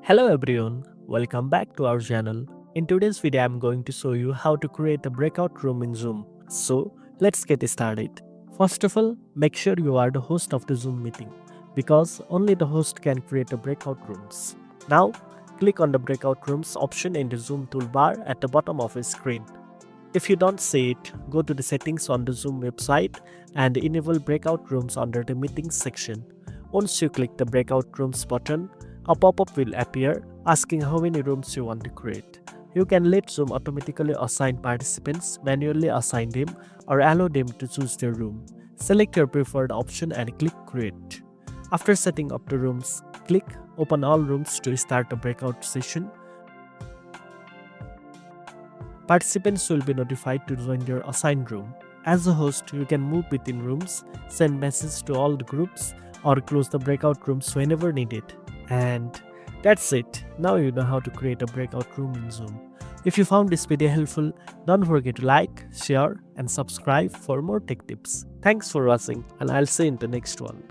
Hello everyone, welcome back to our channel. In today's video, I'm going to show you how to create a breakout room in Zoom. So, let's get started. First of all, make sure you are the host of the Zoom meeting because only the host can create a breakout rooms. Now, click on the breakout rooms option in the Zoom toolbar at the bottom of the screen. If you don't see it, go to the settings on the Zoom website and enable breakout rooms under the meetings section. Once you click the breakout rooms button, a pop-up will appear asking how many rooms you want to create. You can let Zoom automatically assign participants, manually assign them, or allow them to choose their room. Select your preferred option and click Create. After setting up the rooms, click Open all rooms to start a breakout session. Participants will be notified to join their assigned room. As a host, you can move between rooms, send messages to all the groups, or close the breakout rooms whenever needed. And that's it. Now you know how to create a breakout room in Zoom. If you found this video helpful, don't forget to like, share, and subscribe for more tech tips. Thanks for watching, and I'll see you in the next one.